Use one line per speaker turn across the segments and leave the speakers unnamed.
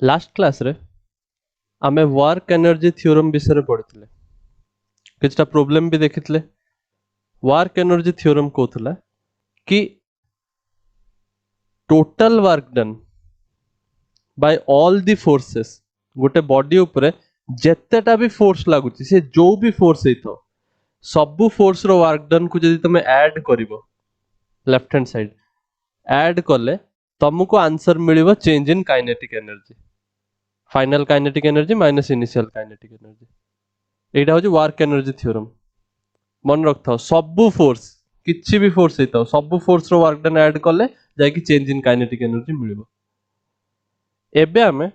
Last class रे आमे work energy theorem विषय पढ़िथिले किछटा प्रॉब्लम भी देखिथिले। वर्क एनर्जी थ्योरम कहउथला कि total work done by all the forces गोटे बॉडी उपरे जेतेटा भी फोर्स लागुची से जो भी फोर्स हेतो सबु फोर्स रो वर्क डन को जदि तमे ऐड करिवो लेफ्ट हैंड साइड ऐड कले तुमको आंसर मिलिबो change in kinetic energy final kinetic energy minus initial kinetic energy. एटा होची वर्क एनर्जी थ्योरम। मन रखथाओ सबु फोर्स किछि भी फोर्स हेतो सबु फोर्स रो वर्क डन ऐड कले जाय कि चेंज इन काइनेटिक एनर्जी मिलिबो। एबे हमें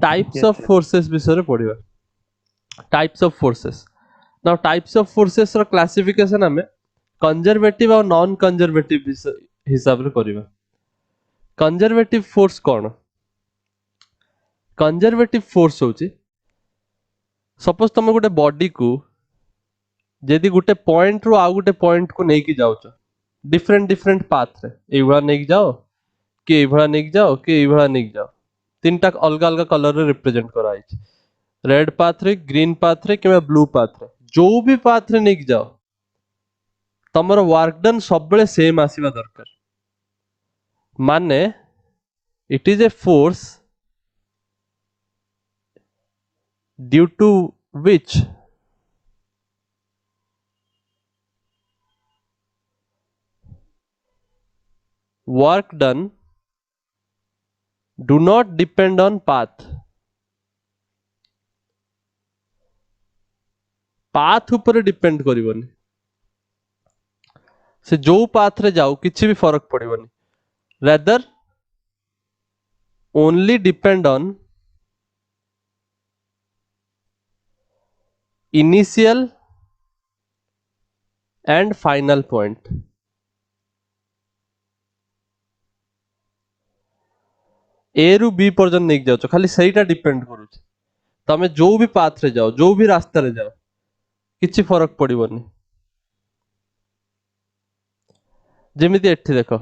types
Yes,
of
sir.
Forces विषय पढ़िबा। Types of forces now types of forces रो क्लासिफिकेशन हमें कंजर्वेटिव और नॉन कंजर्वेटिव हिसाब रे करिबा। कंजर्वेटिव फोर्स कोन? कंजर्वेटिव फोर्स होची सपोज तुम गोटे बॉडी को जदि गोटे पॉइंट रो आ गोटे पॉइंट को नेकी जाउछ डिफरेंट डिफरेंट पाथ रे एइभळा नेकी जाओ कि एइभळा नेकी जाओ कि एइभळा नेकी जाओ तीनटा अलग अलग कलर रे रिप्रेजेंट करा आइछ रेड पाथ रे ग्रीन पाथ रे किबा ब्लू पाथ रे जो भी पाथ रे नेकी जाओ तमरो वर्क डन सब बेले सेम आसीबा दरकार। माने it is a force due to which work done do not depend on path। Path ऊपर डिपेंड करिवनी से जो पाथ रे जाओ किछि भी फरक पड़िवनी rather only depend on initial and final point। ए रु बी पर्यंत नेक जाओ खाली सहीटा डिपेंड करूछ तमे जो भी पाथ रे जाओ जो भी रास्ता रे जाओ किछि फरक पड़िवनी। जेमिति एठी देखो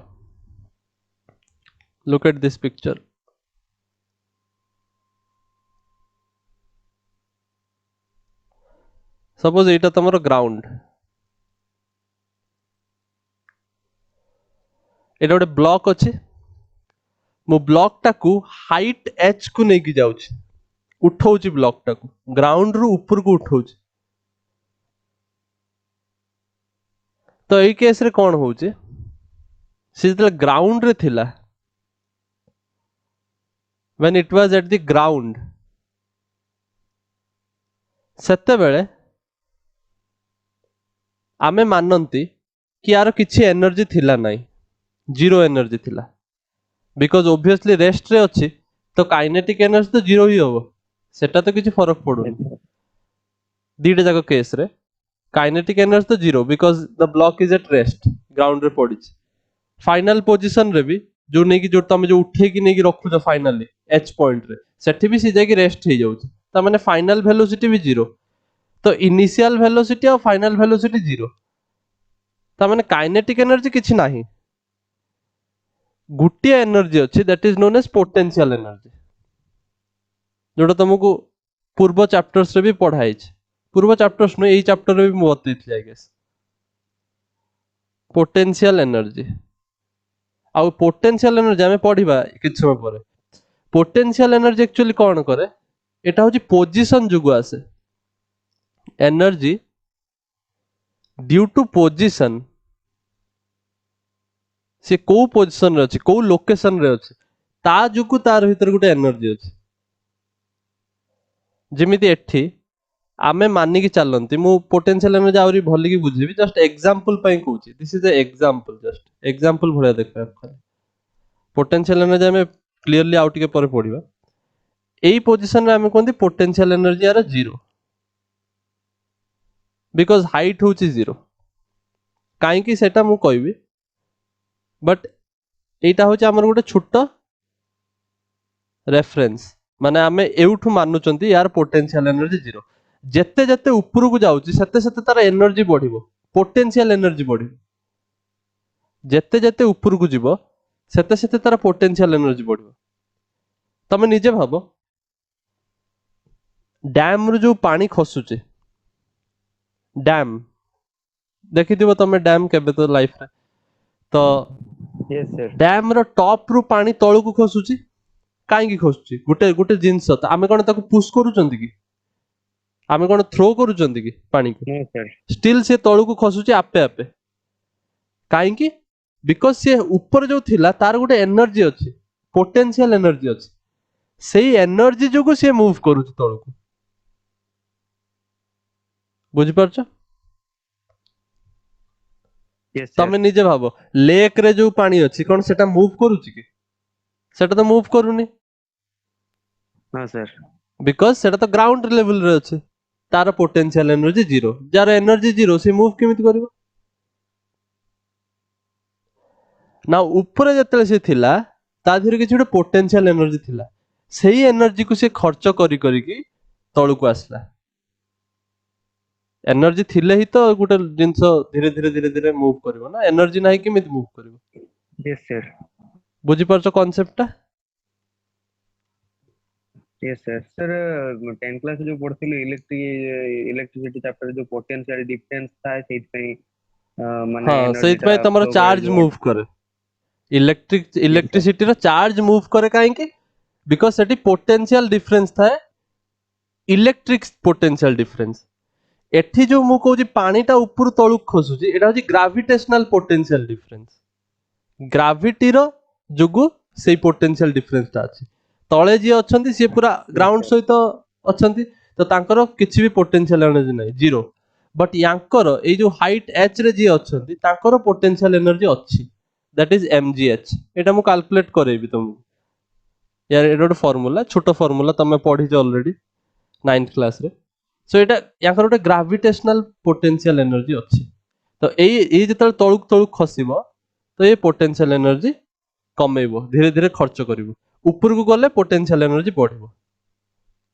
look at this picture suppose Etah तमरो ground एटा गोटे ब्लॉक अछि मु ब्लॉक टाकू हाइट एच को नेकी जाउछि उठाउछि ब्लॉक टाकू ग्राउंड रु ऊपर को उठाउछि तो एई केस रे कोन होउछि से जतले ग्राउंड रे थिला when it was at the ground सेते बेले आमे मानंती कि यार किछि एनर्जी थिला नाही जीरो एनर्जी थिला बिकॉज ऑब्वियसली रेस्ट रे अछि तो काइनेटिक एनर्जी तो जीरो ही होबो सेटा तो किछि फरक
Yes,
पडुनी
sir.
दीटे जाको केस रे काइनेटिक एनर्जी तो zero because the block is at rest ground रे पडिछ फाइनल पोजीशन रे भी जो नेकी जो तमे जो उठे की नेकी रखु जो फाइनली एच पॉइंट रे सेठी भी सी जाय की रेस्ट हे जाउछ ता माने फाइनल वेलोसिटी भी जीरो तो इनिशियल वेलोसिटी और फाइनल वेलोसिटी जीरो ता माने काइनेटिक एनर्जी किछि नाही गुटिया एनर्जी अछि that is known as potential energy जोटा तुमको पूर्व चैप्टर्स रे भी पढ़ाई छ पूर्व चैप्टर्स न एई चैप्टर रे भी मु बतैथि आई गेस पोटेंशियल एनर्जी आउ पोटेंशियल एनर्जी हमें पढ़िबा किछ समय परे पोटेंशियल एनर्जी एक्चुअली कोन करे एटा होची पोजीशन जुगु आसे एनर्जी ड्यू टू पोजीशन से को पोजीशन रे अछि को लोकेशन रे अछि ता जुगु तार भीतर गुटे एनर्जी अछि जेमिति एठी आमे मानि की चलंती मु पोटेंशियल एनर्जी आउरी भली की बुझेबी जस्ट एग्जांपल पई कहूची this is a example just example भलिया देखा खाली पोटेंशियल एनर्जी हमें क्लियरली आउट के पर पड़िबा एई पोजीशन रे हमें कोनती पोटेंशियल एनर्जी आर जीरो बिकॉज हाइट होची जीरो काई की सेटा मु कहबी बट एटा होची हमर गुटे छोटो रेफरेंस माने आमे एउठु मानुचंती यार पोटेंशियल एनर्जी जीरो जेते जेते ऊपर को जाउची सेते सेते तार एनर्जी बढ़िबो पोटेंशियल एनर्जी बढ़िबो जेते जेते ऊपर को जीवो सेते सेते तार पोटेंशियल एनर्जी बढ़िबो ତମେ ନିଜେ ଭାବ ଡ୍ୟାମ ରୁ ଯୋଉ ପାଣି ଖସୁଛି, ଡ୍ୟାମ ଦେଖିଥିବ ତମେ ଡ୍ୟାମ କେବେ ତ ଲାଇଫରେ, ତ
Yes, sir.
ଡ୍ୟାମ ର ଟପ ରୁ ପାଣି ତଳକୁ ଖସୁଛି, କାହିଁକି ଖସୁଛି? ଗୋଟେ ଗୋଟେ ଜିନିଷ ଆମେ କଣ ତାକୁ ପୁsh କରୁଛନ୍ତି କି, ଆମେ କଣ ଥ୍ରୋ କରୁଛନ୍ତି କି ପାଣିକୁ?
No, sir.
ଷ୍ଟିଲ ସେ ତଳକୁ ଖସୁଛି ଆପେ ଆପେ। କାହିଁକି? ବିକଜ ସେ ଉପରେ ଯୋଉ ଥିଲା ତାର ଗୋଟେ ଏନର୍ଜି ଅଛି, ପୋଟେନ୍ସିଆଲ ଏନର୍ଜି ଅଛି, ସେଇ ଏନର୍ଜି ଯୋଗୁ ସେ ମୁଭ କରୁଛି ତଳକୁ। ବୁଝିପାରୁଛ?
Yes, sir.
ତମେ ନିଜେ ଭାବ ଲେକ୍ ରେ ଯୋଉ ପାଣି ଅଛି କଣ ସେଟା ମୁଭ କରୁଛି କି? ସେଟା ତ ମୁଭ କରୁନି,
No, sir.
ବିକଜ ସେଟା ତ ଗ୍ରାଉଣ୍ଡ ଲେଭେଲ ରେ ଅଛି, ତାର ପୋଟେନ୍ସିଆଲ ଏନର୍ଜି ଜିରୋ। ଯାର ଏନର୍ଜି ଜିରୋ ସେ ମୁଭ କେମିତି କରିବ? ନା ଉପରେ ଯେତେବେଳେ ସେ ଥିଲା ତା ଦେହରେ କିଛି ଗୋଟେ ପୋଟେନ୍ସିଆଲ ଏନର୍ଜି ଥିଲା, ସେଇ ଏନର୍ଜିକୁ ସେ ଖର୍ଚ୍ଚ କରି କରିକି ତଳକୁ ଆସିଲା। ଏନର୍ଜି ଥିଲେ ହିଁ ତ ଗୋଟେ ଜିନିଷ ଧୀରେ ଧୀରେ ଧୀରେ ଧୀରେ ମୁଭ କରିବ ନା, ଏନର୍ଜି ନାହିଁ କେମିତି ମୁଭ କରିବ?
Yes, sir.
ବୁଝିପାରୁଛ କନସେପ୍ଟଟା?
Yes, sir. Sir, 10 class जो पढ़थिलु इलेक्ट्रिसिटी चैप्टर जो पोटेंशियल डिफरेंस था ସେଇଥିପାଇଁ ମାନେ
ହଁ,
ଏନର୍ଜି ଟା
ସେଇଥିପାଇଁ ତମର
ଫ୍ଲୋ करे
ଚାର୍ଜ
जो
ମୁଭ କରେ।
yes sir
ଇଲେକ୍ଟ୍ରିସିଟିର ଚାର୍ଜ ମୁଭ କରେ କାହିଁକି? ବିକଜ ସେଠି ପୋଟେନ୍ସିଆଲ ଡିଫରେନ୍ସ ଥାଏ, ଇଲେକ୍ଟ୍ରିକ ପୋଟେନ୍ସିଆଲ ଡିଫରେନ୍ସ। ଏଠି ଯୋଉ ମୁଁ କହୁଛି ପାଣିଟା ଉପରୁ ତଳକୁ ଖସୁଛି, ଏଟା ହଉଛି ଗ୍ରାଭିଟେସନାଲ ପୋଟେନ୍ସିଆଲ ଡିଫରେନ୍ସ। ଗ୍ରାଭିଟିର ଯୋଗୁ ସେଇ ପୋଟେନ୍ସିଆଲ ଡିଫରେନ୍ସଟା ଅଛି। ତଳେ ଯିଏ ଅଛନ୍ତି ସିଏ ପୁରା
yes
ଗ୍ରାଉଣ୍ଡ
sir
ସହିତ ଅଛନ୍ତି, ତ ତାଙ୍କର କିଛି ବି ପୋଟେନ୍ସିଆଲ ଏନର୍ଜି ନାହିଁ, ଜିରୋ। ବଟ ୟାଙ୍କର ଏଇ ଯୋଉ ହାଇଟ୍ ଏଚ୍ ରେ ଯିଏ ଅଛନ୍ତି ତାଙ୍କର ପୋଟେନ୍ସିଆଲ ଏନର୍ଜି ଅଛି, ଦ୍ୟାଟ ଇଜ mgh। ଏଟା ମୁଁ କାଲକୁଲେଟ କରେଇବି ତମକୁ, ୟାର ଏଟା ଗୋଟେ ଫର୍ମୁଲା, ଛୋଟ ଫର୍ମୁଲା, ତମେ ପଢିଛ ଅଲରେଡି 9th କ୍ଲାସରେ। ସो ଏଟା ୟାଙ୍କର ଗୋଟେ ଗ୍ରାଭିଟେସନାଲ ପୋଟେନ୍ସିଆଲ ଏନର୍ଜି ଅଛି। ତ ଏଇ ଯେତେବେଳେ ତଳକୁ ତଳକୁ ଖସିବ ତ ଏ ପୋଟେନ୍ସିଆଲ ଏନର୍ଜି କମେଇବ, ଧୀରେ ଧୀରେ ଖର୍ଚ୍ଚ କରିବ, ଉପରକୁ ଗଲେ ପୋଟେନ୍ସିଆଲ ଏନର୍ଜି ବଢିବ।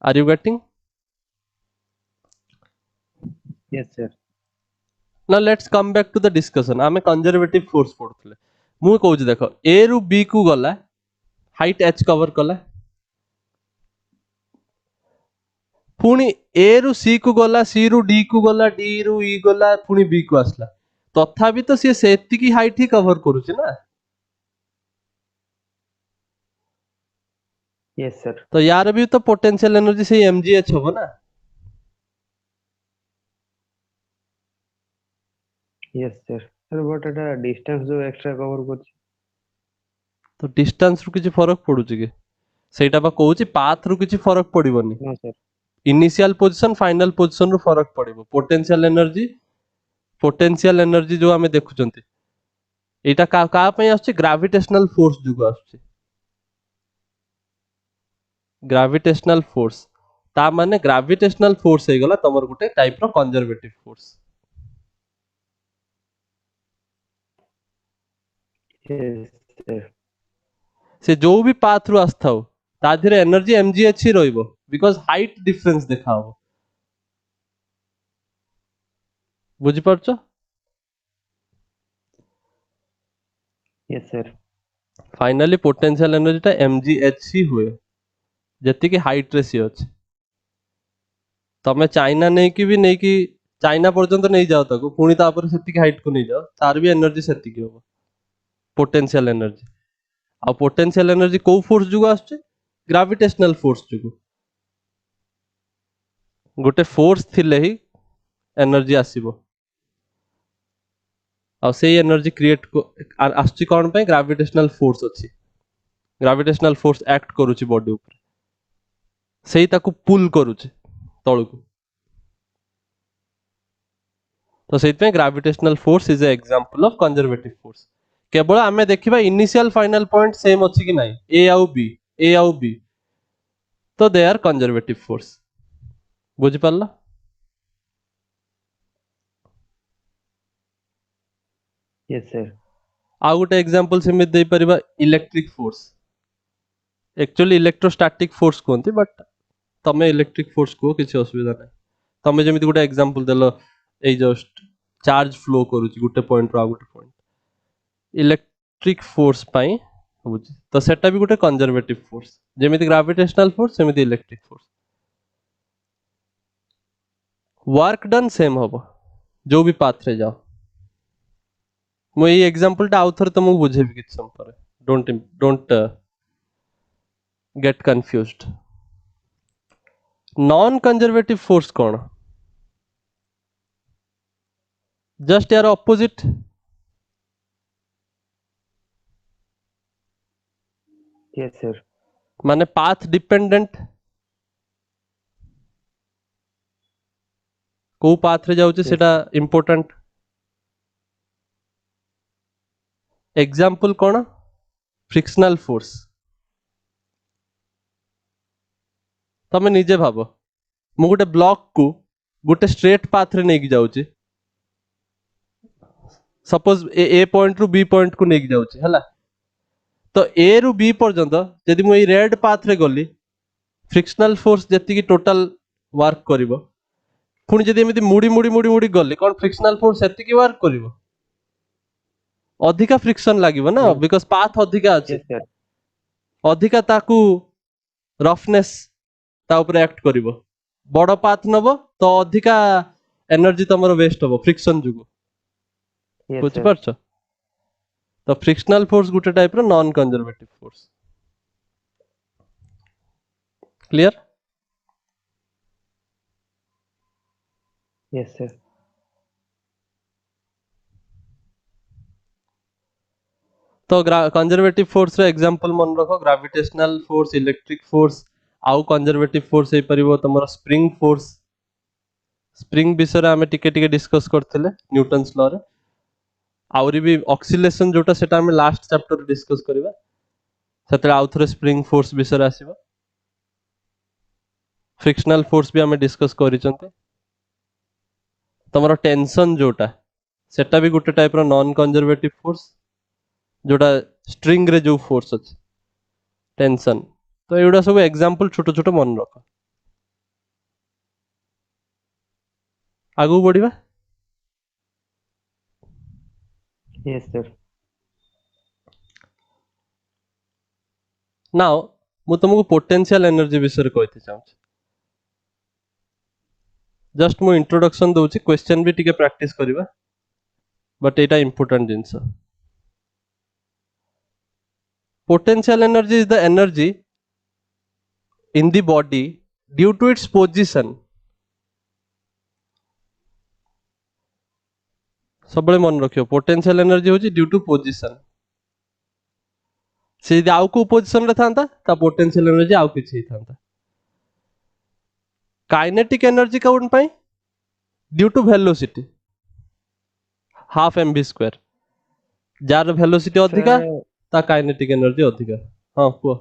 Are you getting?
yes sir
Now let's come back to the discussion. ଆମେ conservative force ପଢୁଥିଲେ। ମୁଁ କହୁଛି ଦେଖ, A ରୁ B କୁ ଗଲା, ହାଇଟ୍ h କଭର କଲା, ପୁଣି A ରୁ C କୁ ଗଲା, C ରୁ D କୁ ଗଲା, D ରୁ E ଗଲା, ପୁଣି B କୁ ଆସିଲା, ତଥାପି ତ ସିଏ ସେତିକି ହାଇଟ୍ ହିଁ କଭର କରୁଛି ନା।
yes sir
ତ ୟାର ବି ତ ପୋଟେନ୍ସିଆଲ ଏନର୍ଜି ସେଇ mgh ହବ ନା।
yes sir sir but ଏଟା distance जो extra cover କରୁଛି
ତ ଡିଷ୍ଟାନ୍ସ ରୁ କିଛି ଫରକ ପଡୁଛି କି? ସେଇଟା ବା କହୁଛି ପାଥ ରୁ କିଛି ଫରକ ପଡିବନି।
no sir
initial position final position ରୁ ଫରକ ପଡିବ। ପୋଟେନ୍ସିଆଲ ଏନର୍ଜି ଯୋଉ ଆମେ ଦେଖୁଛନ୍ତି ଏଇଟା କାହା ପାଇଁ ଆସୁଛି? ଗ୍ରାଭିଟେସନାଲ ଫୋର୍ସ ଯୋଗୁ ଆସୁଛି। ଗ୍ରାଭିଟେସନାଲ ଫୋର୍ସ, ତା ମାନେ ଗ୍ରାଭିଟେସନାଲ ଫୋର୍ସ ହେଇଗଲା ତମର ଗୋଟେ ଟାଇପ ର କନଜରଭେଟିভ ଫୋର୍ସ।
yes sir
ସେ ଯୋଉ ବି ପାଥ ରୁ ଆସିଥାଉ ତା ଦେହରେ ଏନର୍ଜି mgh ହିଁ ରହିବ, ବିକଜ ହାଇଟ୍ ଡିଫରେନ୍ସ ଦେଖାହବ। ବୁଝିପାରୁଛ?
yes sir
finally potential energy टा mgh ही हुए, ଯେତିକି ହାଇଟ୍ ରେ ସିଏ ଅଛି। ତମେ ଚାଇନା ନେଇକି ଚାଇନା ପର୍ଯ୍ୟନ୍ତ ନେଇଯାଅ ତାକୁ, ପୁଣି ତାପରେ ସେତିକି ହାଇଟ୍ କୁ ନେଇଯାଅ, ତାର ବି ଏନର୍ଜି ସେତିକି ହବ, ପୋଟେନ୍ସିଆଲ ଏନର୍ଜି। ଆଉ ପୋଟେନ୍ସିଆଲ ଏନର୍ଜି କୋଉ ଫୋର୍ସ ଯୋଗୁ ଆସୁଛି? ଗ୍ରାଭିଟେସନାଲ ଫୋର୍ସ ଯୋଗୁ। ଗୋଟେ ଫୋର୍ସ ଥିଲେ ହିଁ ଏନର୍ଜି ଆସିବ, ଆଉ ସେଇ ଏନର୍ଜି କ୍ରିଏଟ ଆସୁଛି କଣ ପାଇଁ? ଗ୍ରାଭିଟେସନାଲ ଫୋର୍ସ ଅଛି, ଗ୍ରାଭିଟେସନାଲ ଫୋର୍ସ ଆକ୍ଟ କରୁଛି ବଡି ଉପରେ, ସେଇ ତାକୁ ପୁଲ କରୁଛି ତଳକୁ। ତ ସେଇଥିପାଇଁ gravitational force is a example of conservative force. କେବଳ ଆମେ ଦେଖିବା ଇନିସିଆଲ ଫାଇନାଲ ପଏଣ୍ଟ ସେମ୍ ଅଛି କି ନାହିଁ, ଏ ଆଉ ବି, ତ ଦେ ଆର୍ କନଜରଭେଟିভ ଫୋର୍ସ। ବୁଝିପାରିଲ?
yes sir
ଆଉ ଗୋଟେ ଏକ୍ସାମ୍ପଲ ସେମିତି ଦେଇପାରିବା, electric force. Actually electrostatic force कहते, बट तमे इलेक्ट्रिक फोर्स को किसी असुविधा नहीं। तमे जमी गोटे एग्जांपल देल, ए जस्ट चार्ज फ्लो करूची गोटे पॉइंट रो आ गोटे पॉइंट, इलेक्ट्रिक फोर्स पाई बुझी तो सेटा भी गोटे कंजर्वेटिव फोर्स जेमिति ग्रेविटेशनल फोर्स सेमिति electric force work done same हबो जो भी पाथ रे जाओ मु एई एग्जांपल टा आउथर तुमको बुझेबी किछ सम पर don't get confused non conservative force कौन जस्ट यार ऑपोजिट
यस सर
माने पाथ डिपेंडेंट को पाथ रे जाउचे
यस
सेटा इंपोर्टेंट एग्जांपल कौन फ्रिक्शनल फोर्स तमे निजे भाबो मु गोटे ब्लॉक को गोटे स्ट्रेट पाथ रे नेकी जाउची सपोज ए पॉइंट रु बी पॉइंट को नेकी जाउची हला तो ए रु बी पर्यंत यदि मु ए रेड पाथ रे गली फ्रिक्शनल फोर्स जति की टोटल वर्क करिवो पुणी जदि एमिति मुड़ी मुड़ी मुड़ी मुड़ी गली कोन फ्रिक्शनल फोर्स सेति की वर्क करिवो अधिका फ्रिक्शन लागिवो ना बिकॉज़ पाथ अधिका अछि
यस सर
अधिका ताकू रफनेस ता ऊपर एक्ट करिवो बड़ पाथ नबो तो अधिका एनर्जी तमरो वेस्ट होबो फ्रिक्शन जुगु
यस
बुझि
सर
परछो तो फ्रिक्शनल फोर्स गुटे टाइप रो non conservative force clear
yes sir
तो कंजर्वेटिव फोर्स रे एग्जांपल मन रखो ग्रेविटेशनल फोर्स इलेक्ट्रिक फोर्स आउ कंजर्वेटिव फोर्स हे परिबो तमरो स्प्रिंग फोर्स स्प्रिंग विषय रे हमें टिके टिके डिस्कस करथिले न्यूटन्स लॉ रे आउरी भी ऑक्सीलेशन जोटा सेटा हमें लास्ट चैप्टर डिस्कस करबा सेते आउ थरे स्प्रिंग फोर्स विषय रे आसीबो फ्रिक्शनल फोर्स भी हमें डिस्कस करिसंते तमरो टेंशन जोटा सेटा भी गुटे टाइप रो नॉन कंजर्वेटिव फोर्स जोटा स्ट्रिंग रे जो फोर्स अछि टेंशन तो एडा सब एग्जांपल छोटो छोटो मन रख आगु बढ़िबा
यस सर
नाउ मु तुमको पोटेंशियल एनर्जी विषय रे कहते चाहूँ जस्ट मु इंट्रोडक्शन दोची क्वेश्चन भी टिके प्रैक्टिस करबा but Etah important jeans potential energy is the energy in the body due to its position सबले मन रखियो पोटेंशियल एनर्जी होची ड्यू टू पोजीशन से यदि आउ को पोजीशन रे थांता ता पोटेंशियल एनर्जी आउ किछि थांता काइनेटिक एनर्जी काउन पाई due to velocity half m v square जार वेलोसिटी अधिका ता काइनेटिक एनर्जी अधिका हां को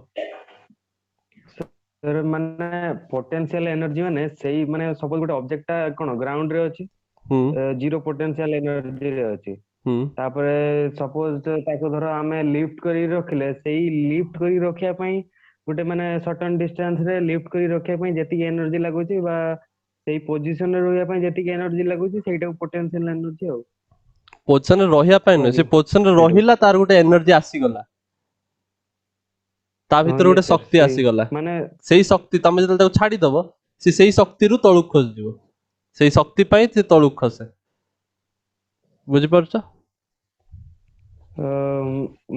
सर माने पोटेंशियल एनर्जी माने सेही माने सपोज गोटे ऑब्जेक्ट ता कोन ग्राउंड रे अछि जीरो पोटेंशियल एनर्जी रे अछि तापरे सपोज ताको धरो हमें लिफ्ट करी रखले सेही लिफ्ट करी रखिया पई गोटे माने सर्टेन डिस्टेंस रे लिफ्ट करी रखिया पई जेति एनर्जी लागुची बा सेही पोजीशन रे रहिया पई जेति एनर्जी लागुची सेटा पोटेंशियल एनर्जी हो
पोजीशन रे रहिया पई न से पोजीशन रे रहिला तार गोटे एनर्जी आसी गला ता भीतर गोटे शक्ति आसी गला
माने
सेही शक्ति तमे जतल ताको छाडी दबो से सेही शक्ति रु तळु खस जिवो सेही शक्ति पई से तळु खसे बुझि परछो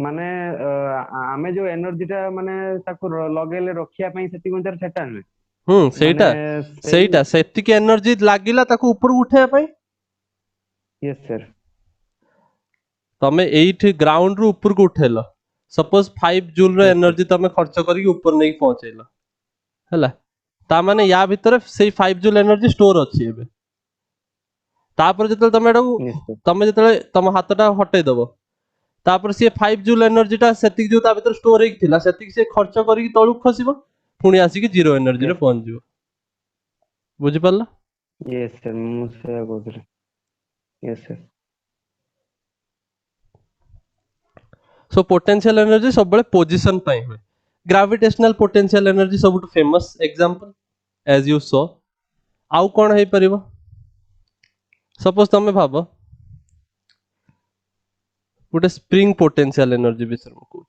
माने आमे जो एनर्जी ता माने ताको लगेले रखिया पई सेति गुंतर सेटा न
सेटा सेति के एनर्जी लागिला ताको ऊपर उठाया पई
यस सर
तमे एठी ग्राउंड रु ऊपर को उठेलो सपोज 5 जूल रो एनर्जी तमे खर्च करी ऊपर नै पहुंचेलो हला ता माने या भीतर सेही 5 जूल एनर्जी स्टोर अछि एबे तापर जतल तमे जतले तम हातटा हटै दबो तापर से 5 जूल एनर्जी ता सेति जो ता भीतर स्टोर हेक थिला सेति से खर्च करी तळु खसिबो पुणी आसी कि जीरो एनर्जी रे पहुंच जिवो बुझि पल्ला
यस सर मु से बोलले yes sir
so potential energy सब बळे पोजीशन पई होय ग्रेविटेशनल पोटेंशियल एनर्जी सबटु famous example as you so आउ कोन हे परिबो सपोज तमे भाबो गोटे स्प्रिंग पोटेंशियल एनर्जी विषय में कहूँ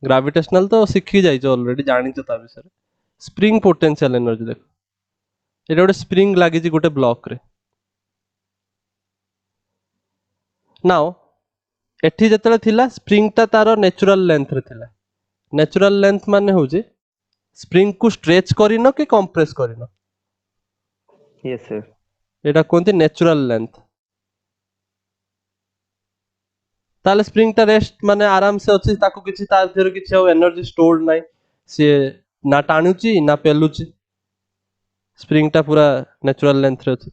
ग्राविटेशनल तो शिखी जाइछ ऑलरेडी जानी ता विषय रे स्प्रिंग पोटेंशियल एनर्जी देख एटा गोटे स्प्रिंग लागि छि गोटे ब्लॉक रे नाउ एठी जेतले थिला स्प्रिंग ता तारो नेचुरल लेंथ रे थिला नेचुरल लेंथ माने होउछि स्प्रिंग को स्ट्रेच करिनो कि कंप्रेस करिनो
यस सर
एटा कोनती नेचुरल लेंथ ताले स्प्रिंग ता रेस्ट माने आराम से अछि ताको किछि ता देर किछि हो एनर्जी स्टोर्ड नाइ से ना टाणुची ना पेलुची स्प्रिंग ता पूरा नेचुरल लेंथ रे अछि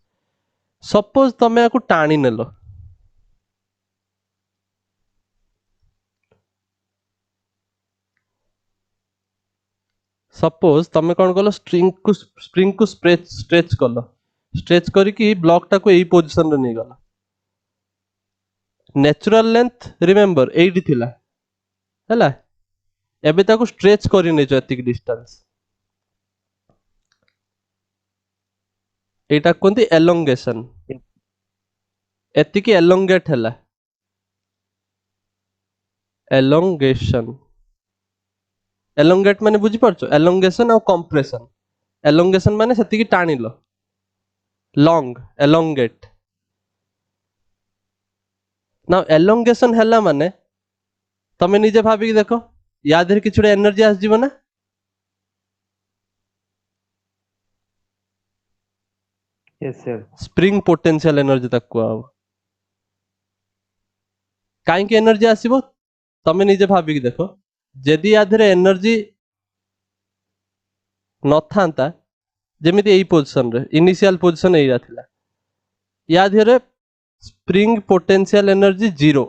सपोज तमे आकु टाणी नेलो सपोज तमे कोन कलो स्प्रिंग को स्ट्रेच कलो स्ट्रेच करिकी ब्लॉक टा को एई पोजीशन रे नै गला नेचुरल लेंथ रिमेंबर एइटी थिला हैला एबे ताको स्ट्रेच करि नै जो एतिक डिस्टेंस एटा कोनती एलोंगेशन एतिकी एलोंगेट हैला एलोंगेशन एलोंगेट माने बुझी परछो एलोंगेशन और कंप्रेशन एलोंगेशन माने सेतिकी टाणिलो लॉन्ग एलोंगेट ना एलोंगेशन हैला माने तमे निजे भाबी देखो या देर किछुडे एनर्जी आस जीवो ना
yes sir
spring potential energy तक को काई की एनर्जी आसीबो तमे निजे भाबी देखो जदि या देर एनर्जी न थांता जेमिति एई पोजीशन रे इनिशियल पोजीशन एइरा थिला या देर spring potential energy zero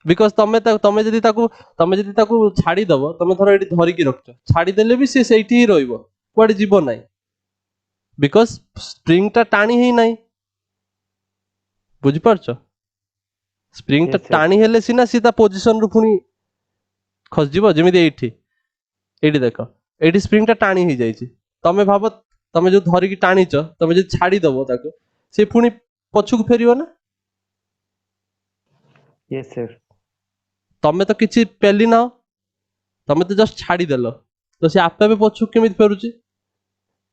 because तमे जदि ताकू छाड़ी दबो तमे थोड़ा एटी धरी की रखछो छाड़ी देले भी से सेठी ही रहइबो कुआडे जीवो नाही बिकॉज स्प्रिंग ता टाणी ही नाही बुझी परछो स्प्रिंग ता
यस सर
टाणी हेले सिना सीता पोजीशन रु पुनी खस जीवो जेमिति एठी देखो एठी स्प्रिंग ता टाणी ही जाईची तमे भाबो तमे जो धरी की टाणीचो तमे जो छाड़ी दबो ताको से पुनी पछुक फेरियो ना
यस सर
तमे तो किछि पेली ना तमे तो जस्ट छाड़ी देलो तो से आपे भी पछुक केमिति फेरुची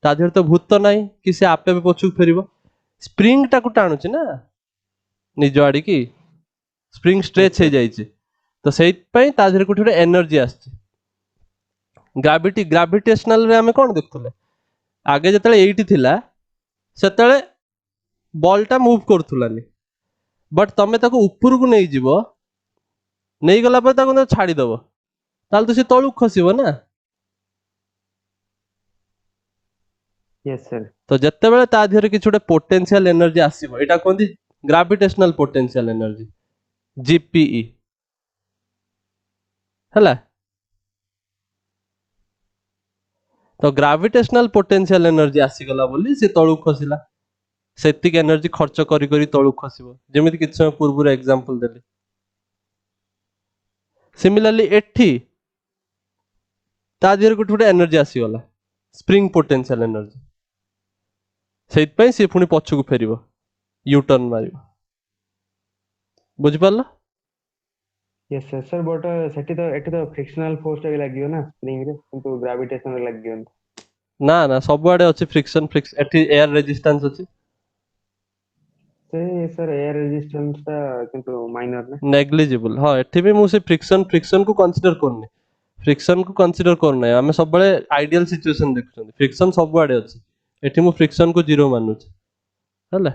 ता देहर तो भूत तो नाही कि से आपे भी पछुक फेरिबो स्प्रिंग टाकू टाणुची ना निज आड़ी की स्प्रिंग
यस
स्ट्रेच हो
सर
जाइए तो से ता देहर कोठी गोटे एनर्जी आछि ग्राविटेशनल रे हमें कोन देखथले आगे जतले एइटी थिला सेतले बॉल टा मूव करथुलानी बट तमे ताको ऊपर को नहीं जीवो नहीं गला पर ताको छाड़ी दबो ताल तो से तळु खसिबो ना
यस सर
तो जत्ते बेले ता देहर किछ गोटे पोटेंशियल एनर्जी आसीबो एटा कोनती ग्राविटेशनल पोटेंशियल एनर्जी जीपीई हला तो ग्राविटेशनल पोटेंशियल एनर्जी आसी गला बोली से तळु खसिला सेतिक एनर्जी खर्च करी करी तळु खसिबो जेमिति किछ समय पूर्व एग्जांपल देली सिमिलरली एठी ता देहर गोटे एनर्जी आसी गला स्प्रिंग पोटेंशियल एनर्जी सेइत पई से पुनी पछुक फेरिबो यू टर्न मारिबो बुझि पारलो
यस सर सर बट सेठी तो एठी तो फ्रिक्शनल फोर्स भी लागियो ना स्प्रिंग रे किंतु ग्रेविटेशन रे लागियो
ना ना सब आडे अछि फ्रिक्शन एठी एयर रेजिस्टेंस अछि
से सर एयर रेजिस्टेंस ता किंतु माइनर ना
नेग्लिजिबल हां एठी भी मु से फ्रिक्शन को कंसीडर करनी फ्रिक्शन को कंसीडर करना है हमें सब बळे आइडियल सिचुएशन देखुछन फ्रिक्शन सब आडे अछि एठी मु फ्रिक्शन को जीरो मानुछ हला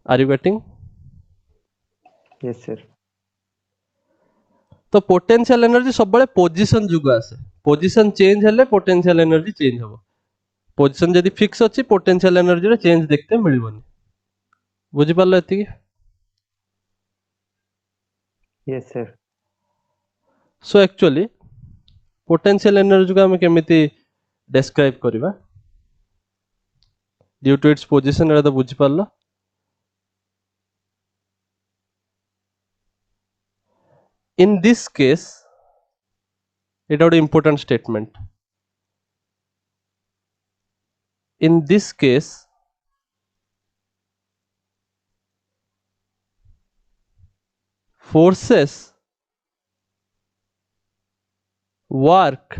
are you getting
yes sir
तो पोटेंशियल एनर्जी सब बळे पोजीशन जुग आसे पोजीशन चेंज हेले पोटेंशियल एनर्जी चेंज हो पोजीशन जदी फिक्स अछि पोटेंशियल एनर्जी रे चेंज देखते मिलिबोनी बुझि पारलो एति
yes sir
so actually potential energy को हमें केमिति डिस्क्राइब करबा ड्यू टू इट्स पोजीशन एटा तो बुझि पारलो in this case it is an important statement in this case forces work,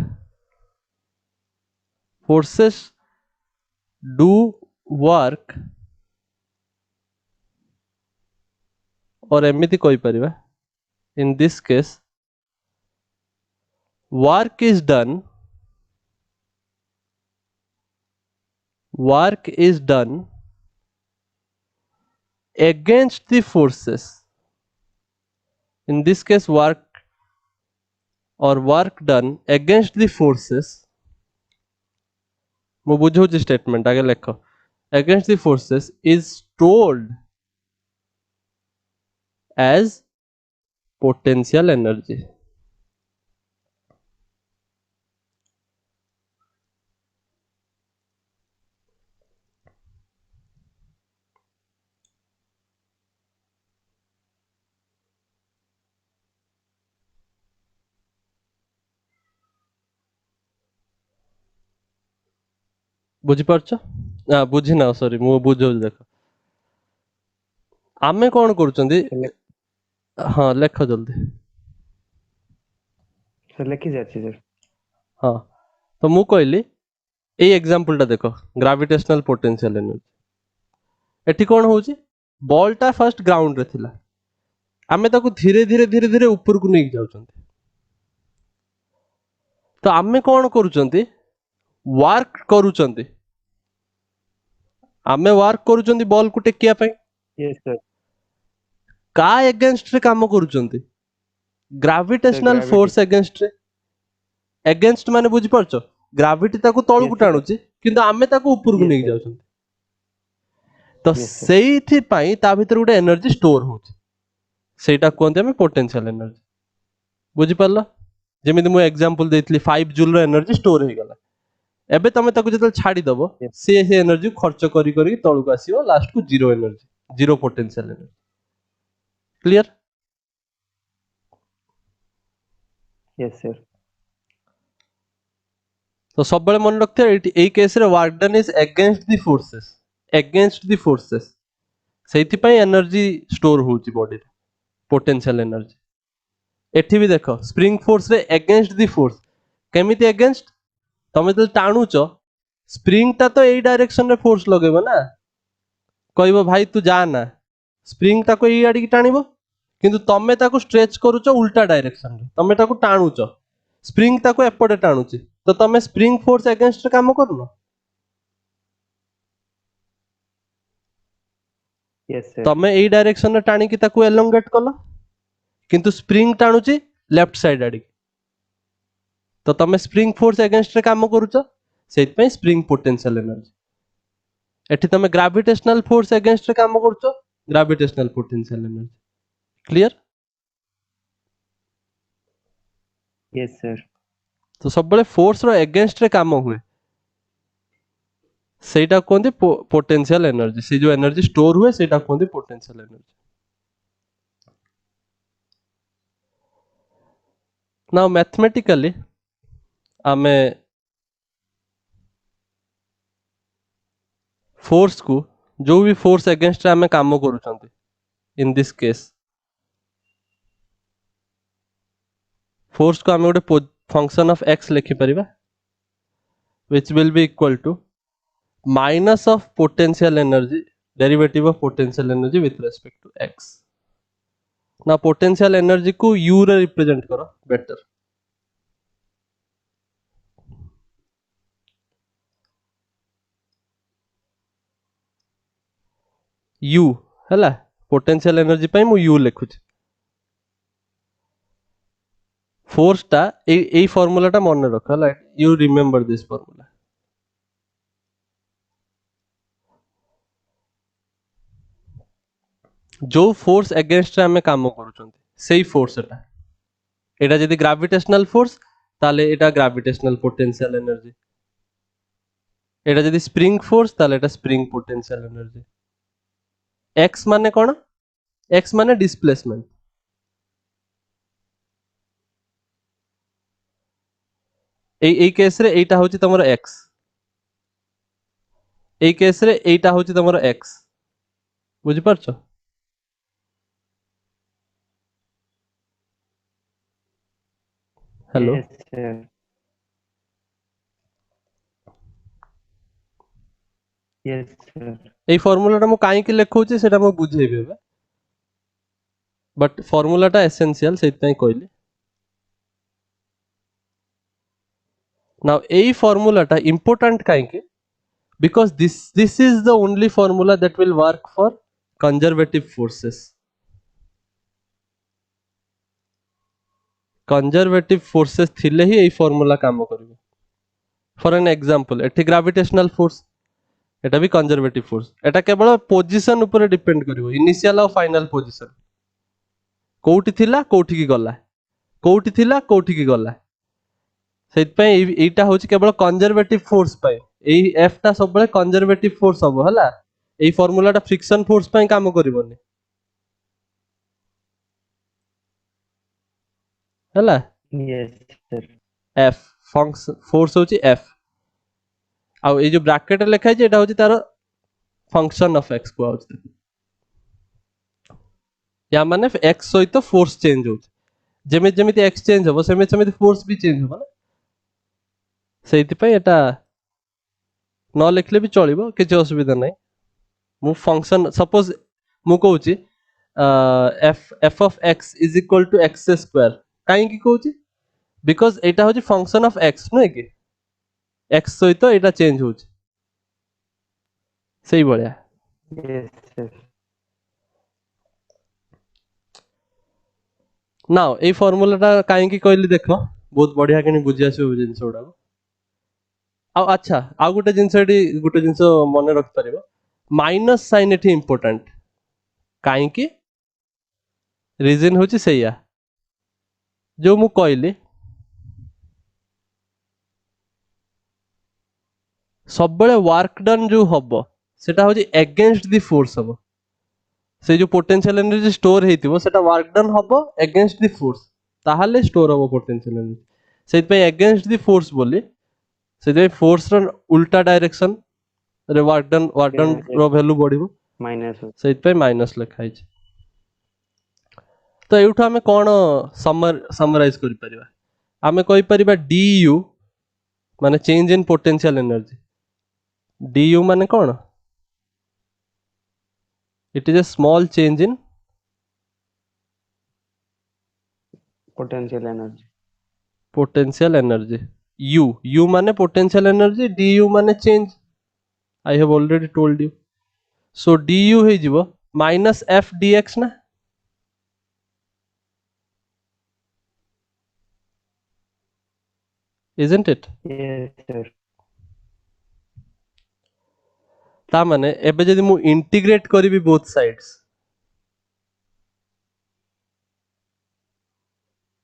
forces do work, और एमिति कोई परिवा in this case work is done, work is done against the forces, in this case work or work done against the forces, ମୁଁ ବୁଝଉଛି statement ଆगे ଲେଖ, against the forces is stored as potential energy. ବୁଝିପାରୁଛ ନା ବୁଝିନା ସରି ମୁଁ ବୁଝଉଛି ଦେଖ ଆମେ କଣ କରୁଛନ୍ତି ହଁ ଲେଖ ଜଲ୍ଦି
सर लिखी जाती सर
ହଁ ତ ମୁଁ କହିଲି ଏଇ ଏକ୍ସାମ୍ପଲ ଟା ଦେଖ ଗ୍ରାଭିଟେସନାଲ ପୋଟେନସିଆଲ ଏନର୍ଜି ଏଠି କଣ ହଉଛି ବଲ୍ ଟା ଫାଷ୍ଟ ଗ୍ରାଉଣ୍ଡ ରେ ଥିଲା ଆମେ ତାକୁ ଧୀରେ ଧୀରେ ଧୀରେ ଧୀରେ ଉପରକୁ ନେଇକି ଯାଉଛନ୍ତି ତ ଆମେ କଣ କରୁଛନ୍ତି ୱାର୍କ କରୁଛନ୍ତି ଆମେ ୱାର୍କ କରୁଛନ୍ତି ବଲ୍ କୁ ଟେକିବା ପାଇଁ
यस सर
का एगेंस्ट रे काम करूଛନ୍ତି ग्राविटेशनल
ग्रेविटी
फोर्स एगेंस्ट रे एगेंस्ट माने बुझी पारछो ग्राविटी ताको तळକୁ
यस सर
टाणुची କିନ୍ତୁ ଆମେ ତାକୁ ଉପରକୁ
यस
ନେଇକି
सर
ଯାଉଛନ୍ତି ତ
यस सर
ସେଇଥି ପାଇଁ ତା ଭିତରେ ଗୋଟେ एनर्जी स्टोर होଉଛି ସେଇଟା କୁହନ୍ତି ଆମେ पोटेंशियल एनर्जी बुझी पारलो जेमिति मु एग्जांपल देइतली 5 जूल रो एनर्जी स्टोर हे गला एबे तमे ताको जतल छाडी दबो
यस
से एनर्जी खर्च करी करी तळକୁ आसीबो लास्ट को zero energy zero potential energy clear
yes sir
तो सब बड़े मन रखते हैं एई केस रे work done is against the forces सेथि पई एनर्जी स्टोर होची बॉडी रे पोटेंशियल एनर्जी एठी भी देखो स्प्रिंग फोर्स रे अगेंस्ट द फोर्स केमिति अगेंस्ट तमे तो टाणुचो स्प्रिंग ता तो एई डायरेक्शन रे फोर्स लगेबो ना कहबो भाई तू जा ना स्प्रिंग ताको एई आडी की टाणिबो किंतु तमे ताको स्ट्रेच करूचो उल्टा डायरेक्शन रे तमे ताको टाणुचो स्प्रिंग ताको एपटे टाणुची तो तमे स्प्रिंग फोर्स अगेंस्ट रे काम करनो
यस सर
तमे एई डायरेक्शन रे टाणी की ताको एलोंगेट कलो किंतु स्प्रिंग टाणुची लेफ्ट साइड आडी तो तमे स्प्रिंग फोर्स अगेंस्ट रे काम करूचो सेति पई स्प्रिंग पोटेंशियल एनर्जी एठी तमे ग्रेविटेशनल फोर्स अगेंस्ट रे काम करूचो gravitational potential energy clear
yes sir
तो सब बळे फोर्स रो अगेंस्ट रे काम हुए सेटा कोंदी पोटेंशियल एनर्जी से जो एनर्जी स्टोर हुए सेटा कोंदी पोटेंशियल एनर्जी नाउ मैथमेटिकली आमे फोर्स को जो भी फोर्स अगेंस्ट रे आमे काम करूचंती इन दिस केस फोर्स को आमे गोटे फंक्शन ऑफ x लिखि परिबा which will be equal to minus of potential energy derivative of potential energy with respect to x ना पोटेंशियल एनर्जी को u रे रिप्रेजेंट करो बेटर u हैला पोटेंशियल एनर्जी पई मु u लिखुची फोर्स टा ए फॉर्मूला टा मन रख हैला यू रिमेंबर दिस फॉर्मूला जो फोर्स अगेंस्ट रे हमें काम करूचंती सेही फोर्स एटा एटा जदी ग्रेविटेशनल फोर्स ताले एटा ग्रेविटेशनल पोटेंशियल एनर्जी एटा जदी स्प्रिंग फोर्स ताले एटा स्प्रिंग पोटेंशियल एनर्जी x माने कोन x माने डिस्प्लेसमेंट এই কেস রে এইটা হচ্ছে তোমার x এই কেস রে এইটা হচ্ছে তোমার x বুঝি পারছো hello
Yes, sir. Yes, sir.
এই ফর্মুলাটা ମୁଁ କାହିଁକି ଲେଖୁଛି ସେଟା ମୁଁ ବୁଝେଇବି ଏବେ, ବଟ୍ ଫର୍ମୁଲାଟା ଏସେନ୍ସିଆଲ ସେଇଥିପାଇଁ କହିଲି। ନାଉ ଏଇ ଫର୍ମୁଲାଟା ଇମ୍ପୋର୍ଟାଣ୍ଟ କାହିଁକି, because this is the only formula that will work for conservative forces. conservative forces थिले ही एई फॉर्मूला काम करिवो। फॉर एन एग्जांपल एठी ग्रेविटेशनल फोर्स, एटा भी कंजर्वेटिव फोर्स, एटा केवल पोजीशन ऊपर डिपेंड करिवो, इनिशियल और फाइनल पोजीशन कोउठी थिला कोउठी की गला, कोउठी थिला कोउठी की गला, सेत पे एटा होची केवल कंजर्वेटिव फोर्स पे, एई एफ टा सब बळे कंजर्वेटिव फोर्स हबो हला, एई फॉर्मूलाटा फ्रिक्शन फोर्स पे काम करिवोनी हला।
Yes, sir.
एफ फोर्स होची एफ, आ ए जो ब्रैकेट लिखा है एटा होची तार फंक्शन ऑफ एक्स को होची, या माने एक्स सहित फोर्स चेंज होची, जेमे जेमिति एक्स चेंज हबो सेमे सेमिति फोर्स भी चेंज हबो ना, सेति पय एटा न लिखले भी चलिबो, किछ असुविधा नै। मु फंक्शन सपोज मु कहूची f of x is equal to x square, काहे की कहूची, बिकॉज एटा होची फंक्शन ऑफ एक्स नै कि एक्स सहित एटा चेंज होची, सही बढिया।
Yes, sir.
नाउ ए फॉर्मूलाटा काहे की कहली देख, बहुत बढ़िया कि बुझी आसो जिंस गुडा। आ अच्छा आ गोटे जिंस एटी गोटे जिंस मन रख परिबो, माइनस साइन एटी इंपोर्टेंट, काहे की रीजन होची सैया जो मु कहली, सब बळे वर्क डन जो हबो सेटा होची अगेंस्ट द फोर्स हबो, से जो पोटेंशियल एनर्जी स्टोर हेतिबो सेटा वर्क डन हबो अगेंस्ट द फोर्स, ताहाले स्टोर हबो पोटेंशियल एनर्जी, सेति पे अगेंस्ट द फोर्स बोली, सेति पे फोर्स र उल्टा डायरेक्शन रे वर्क डन
Yes,
रो वैल्यू बढ़िबो,
minus.
सेति पे माइनस लिखा है। तो एउठा हमें कोन समराइज करि परिबा, हमें कहि परिबा du माने change in potential energy, du माने कोन, it is a small change in
Potential energy.
Potential energy, u माने पोटेंशियल एनर्जी, du माने change, I have already told you, so du हे जिवो माइनस एफ dx ना, isn't it?
Yes, sir.
ता माने एबे जदि मु इंटीग्रेट करिवि both sides,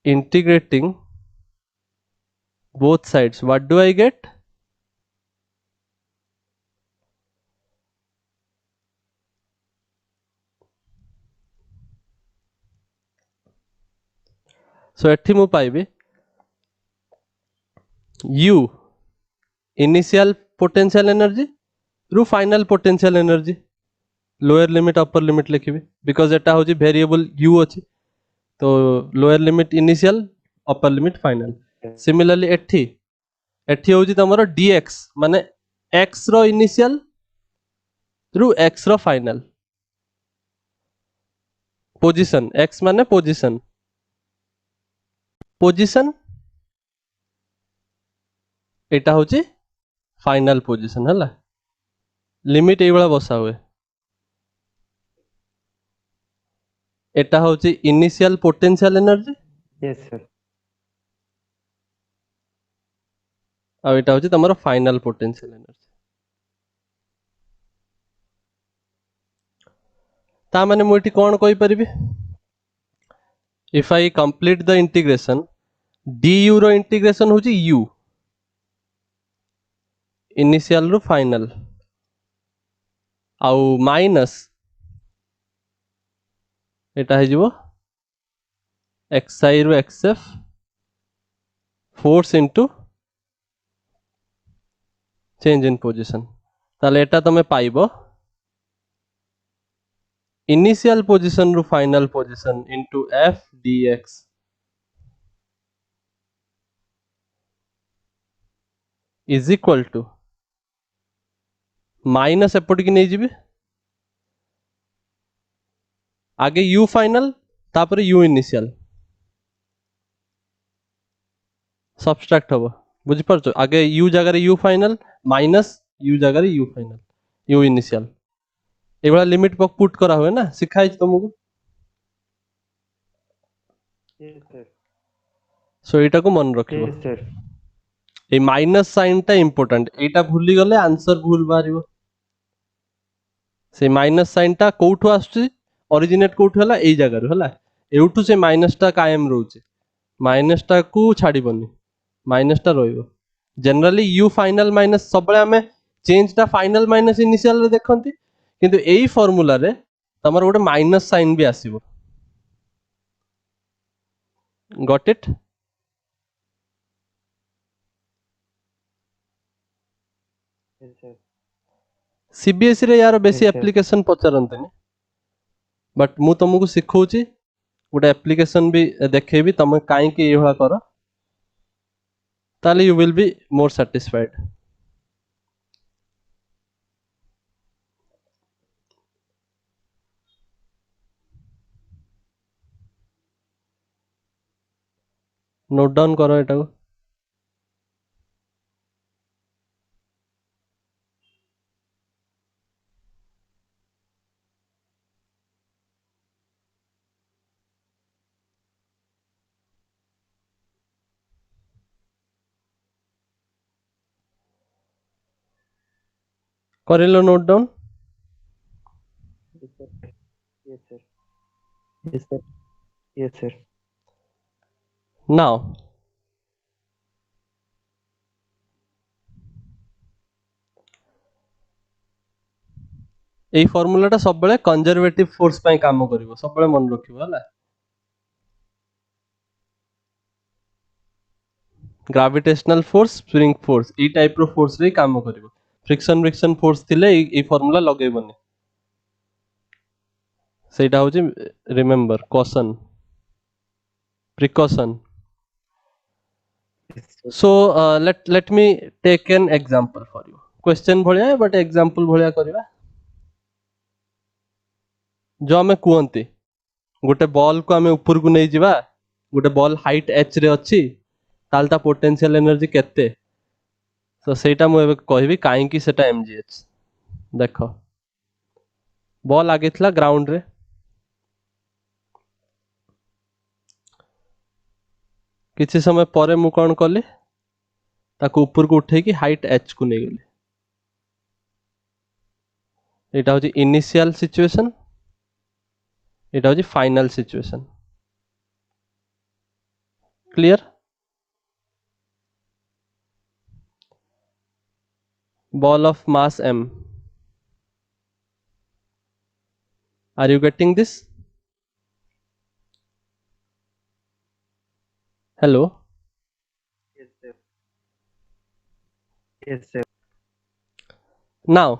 integrating both sides, what do I get? So एठी मु पाइबी u इनिशियल पोटेंशियल एनर्जी रु final potential energy, lower limit upper limit लिखिबी, बिकॉज एटा होची वेरिएबल u अछि, तो lower limit initial upper limit final. Similarly एठी एठी होची तमरो dx माने x रो इनिशियल रु x रो फाइनल, पोजीशन x माने पोजीशन, पोजीशन एटा होची फाइनल पोजीशन हला, लिमिट एई वाला बसा हुए, एटा होची initial potential energy,
Yes, sir.
आ एटा होची तमरो फाइनल पोटेंशियल एनर्जी। ता माने मु एठी कोन कहि परिबी, if I complete the integration, du रो इंटीग्रेशन होची u इनिशियल रु फाइनल, आउ माइनस एटा हे जिवो xi रु xf force into change in position, ताले एटा तमे पाइबो इनिशियल पोजीशन रु final position into f dx, is equal to minus एपट की नहीं जीबी आगे यू फाइनल तापर यू इनिशियल सबस्ट्रैक्ट हम बुझी पारछ आगे यू जगह यू फाइनल माइनस यू जगह यू फाइनल यू इनिशियल एभला लिमिट पुट करा हुए ना सिखाई तुमको
yes sir
सो एटा को मन रखिबो
yes sir
ए माइनस साइन टा इंपोर्टेंट एटा भूली गले आंसर भूल बारिबो से माइनस साइन टा कोठु आछी ओरिजिनेट कोठु हला एई जगह रु हला एउठु से माइनस टा कायम रहउची माइनस टा को छाड़ीबनी माइनस टा रहइबो जनरली यू फाइनल माइनस सबले हमें चेंज टा फाइनल माइनस इनिशियल रे देखंती किंतु एई फार्मूला रे तमर गोटे माइनस साइन भी आसीबो got it
yes sir
CBSE रे यार बेसी
yes sir
एप्लीकेशन पचरंतनी बट मु तुमको सिखौची गोटे एप्लीकेशन भी देखेबी तुम काई के एभला कर ताले you will be more satisfied note down करो एटा को करिलो note down
yes sir yes sir yes sir yes sir
now एई फार्मूला टा सब बेले कंजर्वेटिव फोर्स पई काम करिवो सब बेले मन रखिवो हला ग्रेविटेशनल फोर्स स्प्रिंग फोर्स ई टाइप रो फोर्स रे काम करिवो फ्रिक्शन फोर्स थिले ई फार्मूला लगेबनी सेटा होची remember caution precaution
yes sir
so let me take an example for you question भलिया बट एग्जांपल भलिया करबा जो हमें कुहंती गोटे बॉल को हमें ऊपर को नहीं जिबा गोटे बॉल हाइट h रे अछि ताल ता पोटेंशियल एनर्जी केते तो सेटा मु एबे कहबी काहे कि सेटा mgh देखो बॉल आगे थला ग्राउंड रे किछि समय परे मु कोन कली ताको ऊपर को उठे कि हाइट h को नहीं गली एटा होची इनिशियल सिचुएशन एटा होची final situation clear ball of mass m are you getting this hello
yes sir yes sir
now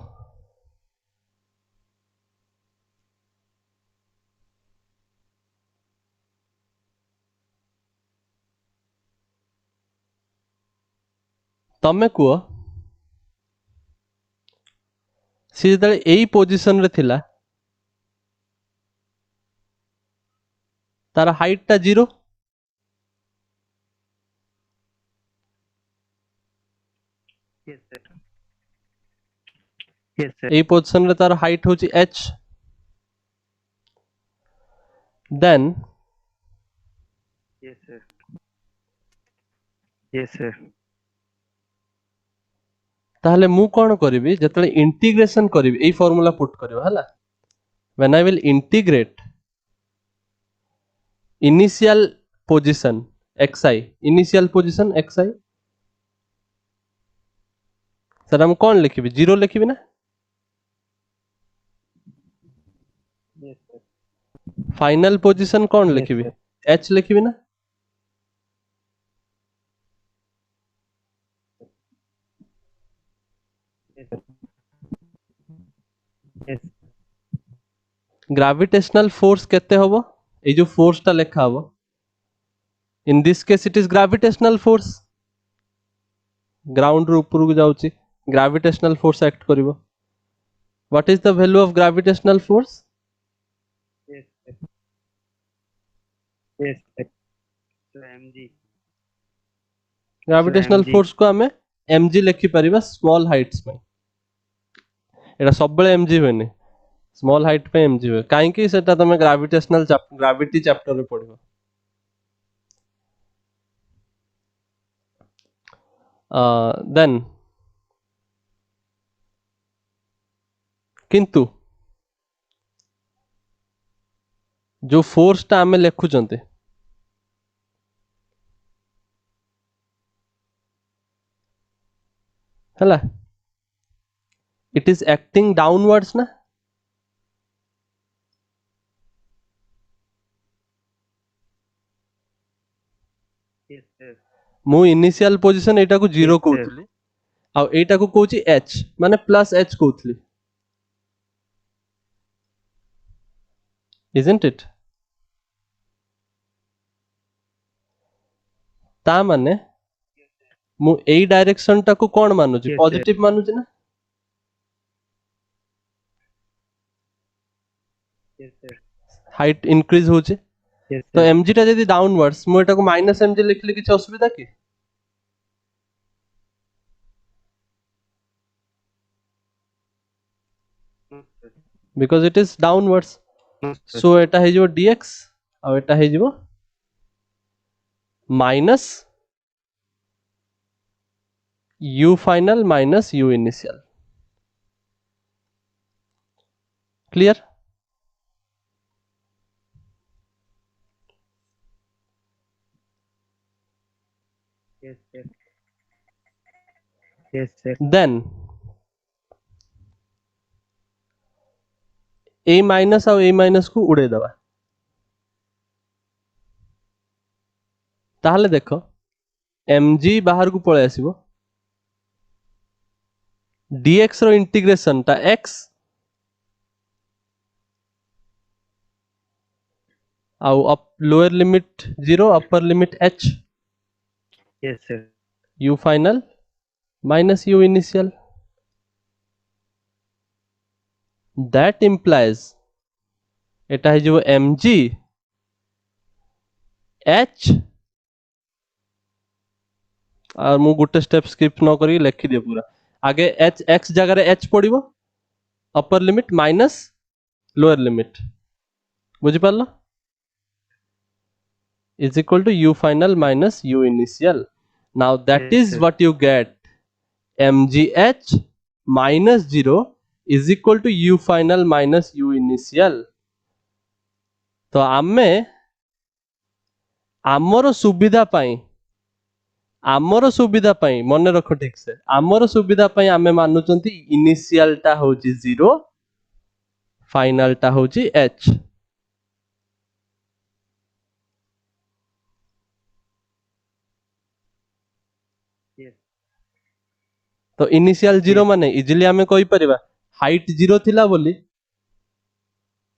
तमे कुओ सी जतले एई पोजीशन रे थिला तार हाइट टा 0
yes sir yes sir
एई पोजीशन रे तार हाइट होची h then
yes sir yes sir
ताहले मु कोन करिवि जतले इंटीग्रेशन करिवि एई फार्मूला पुट करिवो हला when I will integrate initial position xi initial position xi sir हम कोन लिखिबि 0 लिखिबि ना
yes sir
फाइनल पोजीशन कोन
yes
लिखिबि
sir
h लिखिबि ना
yes sir yes
gravitational force केते होबो ए जो फोर्स ता लेखा होबो इन this case it is gravitational force ground रू ऊपर को जाउची ग्रेविटेशनल फोर्स एक्ट करिवो what is the value of gravitational force
Yes, sir. Yes, sir. So mg.
Gravitational
mg.
Force को हमें mg लिखि परिबा स्मॉल हाइट्स में एटा सब बेले mg होनी स्मॉल हाइट पे mg हो काहे कि सेटा तमे ग्रेविटेशनल ग्रेविटी चैप्टर रे पढिबो देन किंतु जो फोर्स टा हमें लिखुचंते हला इट इज एक्टिंग डाउनवर्ड्स ना
Yes, sir.
मु इनिशियल पोजीशन एटा को 0
Yes, sir.
कहउथली आ एटा को कहउची h माने प्लस h कहउथली isn't it ता माने मु एई डायरेक्शन टा को कोन मानुची
Yes, sir.
पॉजिटिव मानुची ना
Yes, sir.
हाइट इंक्रीज होची
Yes,
तो
sir.
mg टा जदी डाउनवर्ड्स मु एटा को माइनस mg लिखले किछ असुविधा की
No, sir.
Because it is downwards
No, sir.
So एटा हे जो dx आ एटा हे जो minus u final minus u initial clear
Yes, sir. Yes, sir.
Then a minus और a माइनस को उड़े दबा ताहले देखो mg बाहर को पळे आसीबो dx रो इंटीग्रेशन ता x आउ up lower limit 0 upper limit h
Yes, sir.
u final minus u initial that implies एटा है जो mg h और मु गुटे स्टेप स्किप न करी लिखि दिए पूरा आगे h x जगह रे h पड़िबो upper limit minus lower limit बुझि पारलो is equal to u final minus u initial now that
Yes,
is
sir.
what you get mgh minus 0 is equal to u final minus u initial तो आमे आमर सुविधा पाई मन रख ठीक से आमर सुविधा पाई आमे मानुचंती इनिशियल टा होची 0 फाइनल टा होची h
Yes.
तो इनिशियल 0
Yes.
माने इजिली आमे कहि परिबा हाइट 0 थिला बोली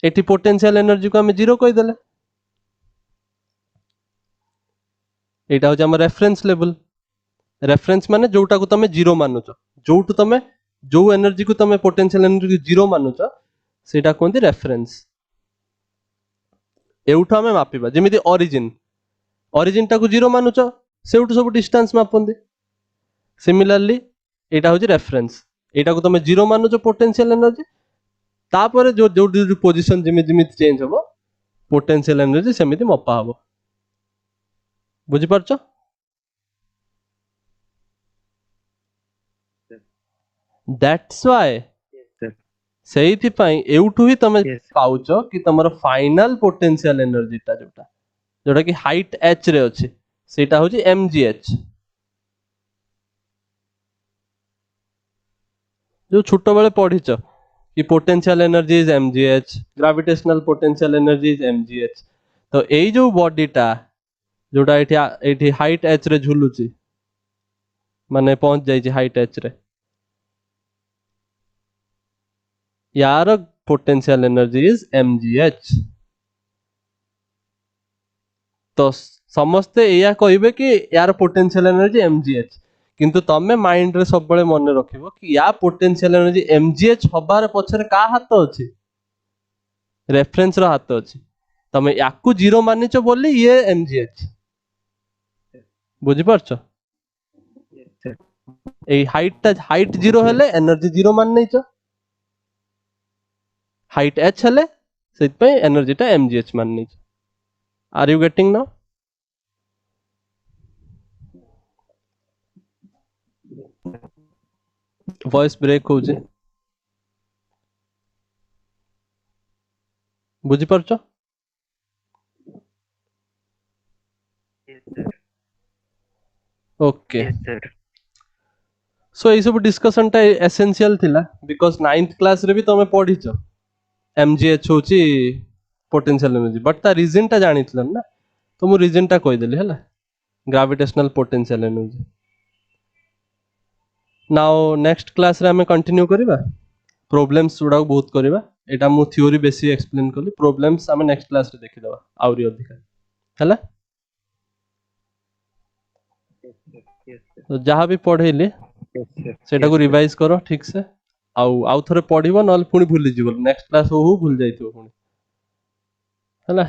एटी पोटेंशियल एनर्जी को आमे 0 कहि देले एटा हो हमर रेफरेंस लेवल रेफरेंस माने जोटा को तमे 0 मानुचो जोटु तमे जो एनर्जी को तमे पोटेंशियल एनर्जी को 0 मानुचो सेटा कोंती रेफरेंस एउठा हमें मापिबा जेमिति ओरिजिन टा को 0 मानुचो सेउठु सब डिस्टेंस मापंदी सिमिलरली एटा होची रेफरेंस एटा को तमे 0 मानुचो पोटेंशियल एनर्जी तापरे जो जो पोजीशन जेमिति चेंज होबो पोटेंशियल एनर्जी सेमिति मपा हबो बुझि परछो दैट्स व्हाई
Yes, sir.
सेइथि पई एउठु ही तमे
Yes.
पाउचो कि तमरो फाइनल पोटेंशियल एनर्जी ता जोटा कि हाइट h रे अछि सेटा होची mgh जो छोटो बेले पढिचो कि potential energy is mgh gravitational potential energy is mgh तो एई जो बॉडी टा जोटा एठी हाइट h रे झुलुची माने पहुंच जाई छी हाइट h रे यार पोटेंशियल एनर्जी इज mgh तो समस्ते एया कहिबे कि यार पोटेंशियल एनर्जी mgh किंतु तमे माइंड रे सब बळे मन रखिबो कि या पोटेंशियल एनर्जी mgh हबार पछरे का हाथ अछि, रेफरेंस रो हाथ अछि। तमे याकू जीरो मानिचो बोली ये mgh बुझि परछो। ए हाइट जीरो हेले एनर्जी जीरो मान नैचो, हाइट h हेले सेत पे एनर्जी टा mgh मान नैचो। Are you getting now? Voice break हो जे, बुझि परछो। ओके सो ये सब डिस्कशन टा एसेंशियल थिला बिकॉज़ 9th क्लास रे भी तमे पढिचो mgh होची पोटेंशियल एनर्जी, बट ता रीजन टा जानितल ना, तो मु रीजन टा कहि देली हला, gravitational potential energy. Now next class रे हमें कंटिन्यू करिबा, प्रॉब्लम्स गुडा बहुत करिबा। एटा मु थ्योरी बेसी एक्सप्लेन करली, प्रॉब्लम्स हमें नेक्स्ट क्लास रे देखि दबा आउरी अधिका हला। तो जहाँ भी पढ़ेली सेटा को रिवाइज करो ठीक से, आउ थरे पढ़िबो नल पुनी भूली जिवो, नेक्स्ट क्लास हो भूल जाइतो पुनी हला।